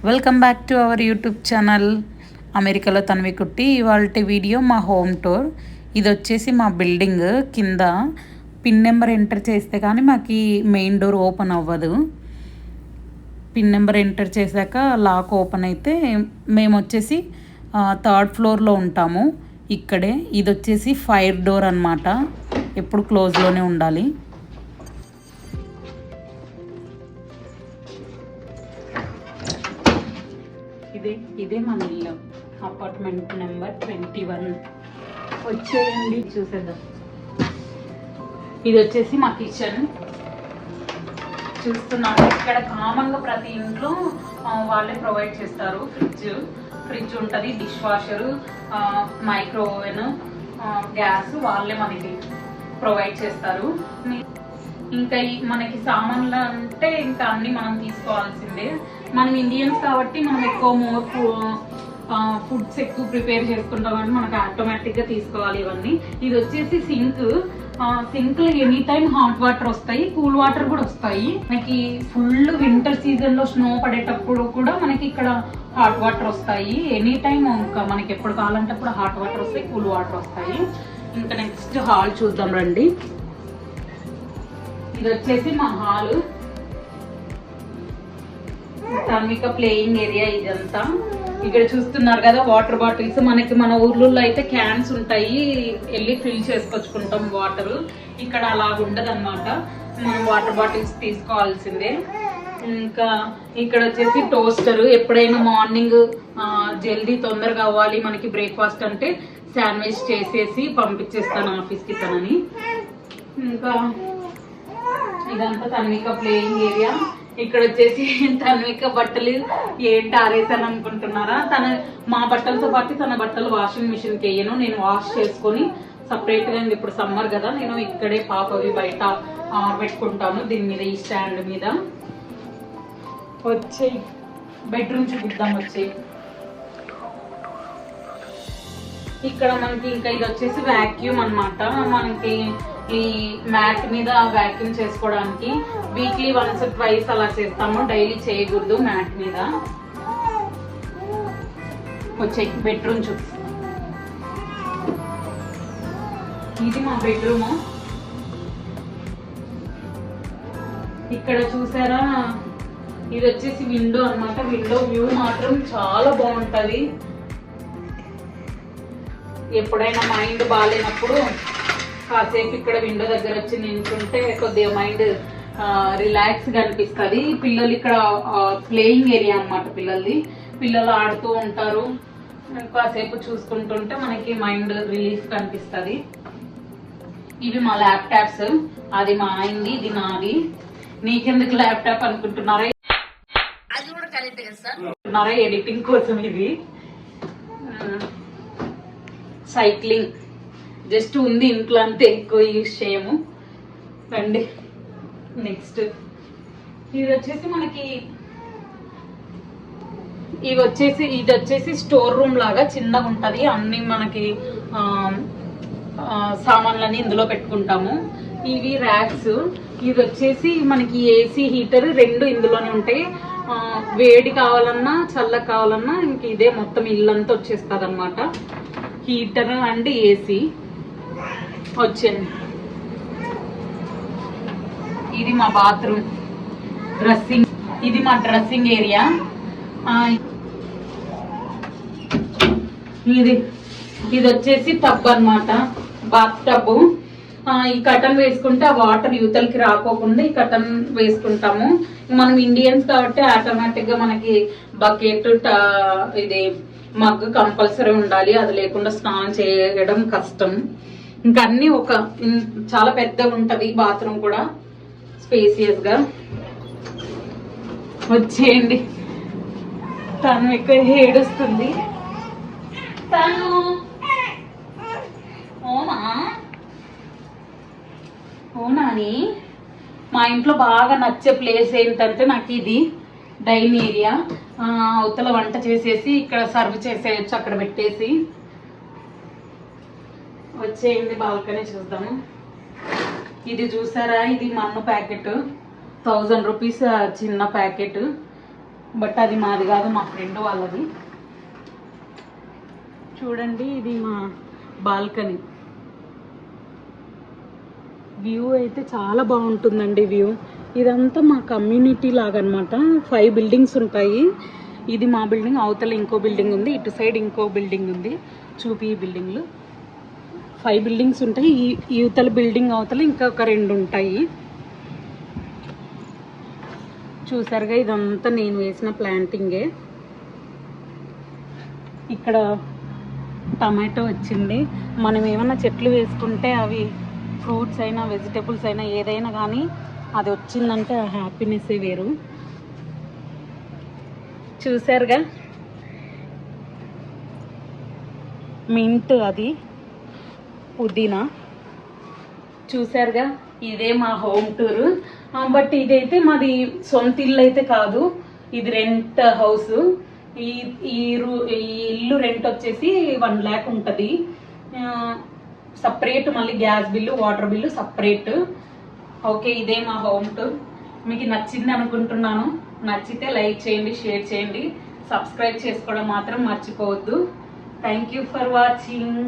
Welcome back to our YouTube channel అమెరికాలో తన్వి కుట్టి. ఇవాళ వీడియో మా హోమ్ టూర్. ఇది వచ్చేసి మా బిల్డింగ్ కింద పిన్ నెంబర్ ఎంటర్ చేస్తే కానీ మాకు మెయిన్ డోర్ ఓపెన్ అవ్వదు. పిన్ నెంబర్ ఎంటర్ చేశాక లాక్ ఓపెన్ అయితే మేము వచ్చేసి 3rd ఫ్లోర్లో ఉంటాము. ఇక్కడే ఇది వచ్చేసి ఫైర్ డోర్ అన్నమాట, ఎప్పుడు క్లోజ్లోనే ఉండాలి. ఇదే మన ఇల్లు, అపార్ట్మెంట్ నెంబర్ 21. వచ్చేయండి చూసేద్దాం. ఇది వచ్చేసి మా కిచెన్. చూస్తున్నాను ఇక్కడ కామన్గా ప్రతి ఇంట్లో వాళ్ళే ప్రొవైడ్ చేస్తారు. ఫ్రిడ్జ్ ఉంటుంది, dish washer, micro oven, gas వాళ్ళే మనకి ప్రొవైడ్ చేస్తారు. ఇంకా మనకి సామాన్లు అంటే ఇంకా అన్ని మనం తీసుకోవాల్సిందే. మనం ఇండియన్స్ కాబట్టి మనం ఎక్కువ ఫుడ్స్ ఎక్కువ ప్రిపేర్ చేసుకుంటాం కాబట్టి మనకు ఆటోమేటిక్గా తీసుకోవాలి ఇవన్నీ. ఇది వచ్చేసి sink any time hot water వస్తాయి, కూల్ వాటర్ కూడా వస్తాయి. మనకి ఫుల్ వింటర్ సీజన్ లో స్నో పడేటప్పుడు కూడా మనకి ఇక్కడ హాట్ వాటర్ వస్తాయి. ఎనీ టైం ఇంకా మనకి ఎప్పుడు కావాలంటే అప్పుడు హాట్ వాటర్ వస్తాయి, కూల్ వాటర్ వస్తాయి. ఇంకా నెక్స్ట్ హాల్ చూద్దాం రండి. ఇది వచ్చేసి మా హాల్, తన్విక ప్లేయింగ్ ఏరియా ఇదంతా. ఇక్కడ చూస్తున్నారు కదా వాటర్ బాటిల్స్. మనకి మన ఊర్లలో అయితే క్యాన్స్ ఉంటాయి, వెళ్ళి ఫిల్ చేసుకొచ్చుకుంటాం వాటర్. ఇక్కడ అలా ఉండదు అనమాట, మనం వాటర్ బాటిల్స్ తీసుకోవాల్సిందే. ఇంకా ఇక్కడ వచ్చేసి టోస్టర్. ఎప్పుడైనా మార్నింగ్ జల్దీ తొందరగా అవ్వాలి మనకి బ్రేక్ఫాస్ట్ అంటే శాండ్విచ్ చేసేసి పంపించేస్తాను ఆఫీస్కి తనని. ఇంకా ఇదంతా తన్విక ప్లేయింగ్ ఏరియా. ఇక్కడ వచ్చేసి తన్విక బట్టలు ఏంటి ఆరేసాను అనుకుంటున్నారా? మా బట్టలతో పాటు తన బట్టలు వాషింగ్ మిషన్కి వేయను, నేను వాష్ చేసుకొని సపరేట్గా. ఇప్పుడు సమ్మర్ కదా, నేను ఇక్కడే పాపవి బయట పెట్టుకుంటాను, దీని మీద, ఈ స్టాండ్ మీద. వచ్చేయి బెడ్రూమ్ చూపిద్దాం. వచ్చేయి ఇక్కడ మనకి ఇంకా ఇది వచ్చేసి వ్యాక్యూమ్ అన్నమాట. మనకి ఈ మ్యాట్ మీద వ్యాక్యూమ్ చేసుకోవడానికి వీక్లీ వన్స్ ట్వైస్ అలా చేస్తాము, డైలీ చేయకూడదు మ్యాట్ మీద. వచ్చే బెడ్రూమ్ చూపి. ఇది మా బెడ్రూమ్. ఇక్కడ చూసారా, ఇది వచ్చేసి విండో అన్నమాట. విండో వ్యూ మాత్రం చాలా బాగుంటది. ఎప్పుడైనా మైండ్ బాగాలేనప్పుడు కాసేపు ఇక్కడ విండో దగ్గర వచ్చి నించుంటే కొద్దిగా మైండ్ రిలాక్స్ గా అనిపిస్తుంది. పిల్లలు ఇక్కడ ప్లేయింగ్ ఏరియా అన్నమాట పిల్లలది. పిల్లలు ఆడుతూ ఉంటారు, కాసేపు చూసుకుంటుంటే మనకి మైండ్ రిలీఫ్ కనిపిస్తుంది. ఇవి మా ల్యాప్టాప్స్, అది మా ఆయనది, ఇది నాది. నీకెందుకు ల్యాప్టాప్ అనుకుంటున్నారా? ఎడిటింగ్ కోసం. ఇది సైక్లింగ్ జస్ట్ ఉంది ఇంట్లో, అంతే, ఎక్కువ యూజ్ చేయము. రండి నెక్స్ట్. ఇది వచ్చేసి మనకి ఇది వచ్చేసి స్టోర్ రూమ్ లాగా చిన్నగా ఉంటది. అన్ని మనకి సామాన్లన్నీ ఇందులో పెట్టుకుంటాము. ఇవి ర్యాక్స్. ఇది వచ్చేసి మనకి ఏసీ హీటర్ రెండు ఇందులోనే ఉంటాయి. వేడి కావాలన్నా చల్ల కావాలన్నా ఇంక ఇదే మొత్తం ఇల్లంతా వచ్చేస్తుంది అనమాట. హీటర్ అండ్ ఏసీ వచ్చింది. ఇది మా బాత్రూమ్, డ్రెస్సింగ్. ఇది మా డ్రెస్సింగ్ ఏరియా. ఇది వచ్చేసి టబ్ అన్నమాట, బాత్ టబ్. ఈ కటన్ వేసుకుంటే ఆ వాటర్ యువతలకి రాకోకుండా ఈ కటన్ వేసుకుంటాము. మనం ఇండియన్స్ కాబట్టి ఆటోమేటిక్ గా మనకి బకెట్, ఇది మగ్ కంపల్సరీ ఉండాలి, అది లేకుండా స్నానం చేయడం కష్టం. ఇంకా అన్ని చాలా పెద్దగా ఉంటది బాత్రూమ్ కూడా, స్పేసియస్ గా. వచ్చేయండి. తను ఎక్కువ ఏడుస్తుంది. తను ఓనాని మా ఇంట్లో బాగా నచ్చే ప్లేస్ ఏంటంటే నాకు ఇది డైనింగ్ ఏరియా. అవతల వంట చేసేసి ఇక్కడ సర్వ్ చేసేయచ్చు, అక్కడ పెట్టేసి. వచ్చేయండి బాల్కనీ చూద్దాము. ఇది చూసారా, ఇది మన్ను ప్యాకెట్, 1000 రూపీస్ చిన్న ప్యాకెట్. బట్ అది మాది కాదు, మా ఫ్రెండ్ వాళ్ళది. చూడండి, ఇది మా బాల్కనీ వ్యూ అయితే చాలా బాగుంటుందండి. వ్యూ ఇదంతా మా కమ్యూనిటీ లాగా అనమాట. 5 బిల్డింగ్స్ ఉంటాయి. ఇది మా బిల్డింగ్, అవతల ఇంకో బిల్డింగ్ ఉంది, ఇటు సైడ్ ఇంకో బిల్డింగ్ ఉంది. చూపి ఈ బిల్డింగ్లు 5 బిల్డింగ్స్ ఉంటాయి. ఈ యువతల బిల్డింగ్ అవతల ఇంకొక 2 ఉంటాయి. చూసారుగా, ఇదంతా నేను వేసిన ప్లాంటింగే. ఇక్కడ టమాటో వచ్చింది. మనం ఏమైనా చెట్లు వేసుకుంటే అవి ఫ్రూట్స్ అయినా వెజిటేబుల్స్ అయినా ఏదైనా కానీ అది వచ్చిందంటే ఆ హ్యాపీనెస్ వేరు. చూసారుగా, మింట్, అది పుదీనా. చూసారుగా, ఇదే మా హోమ్ టూర్. బట్ ఇదైతే మాది సొంత ఇల్లు అయితే కాదు, ఇది రెంట్ హౌస్. ఈ ఇల్లు రెంట్ వచ్చేసి 1 lakh ఉంటుంది. సపరేట్ మళ్ళీ gas bill, water bill separate. Okay, ఇదే మా హోమ్ టూర్. మీకు నచ్చింది అనుకుంటున్నాను. నచ్చితే లైక్ చేయండి, షేర్ చేయండి, సబ్స్క్రైబ్ చేసుకోవడం మాత్రం మర్చిపోవద్దు. Thank you for watching.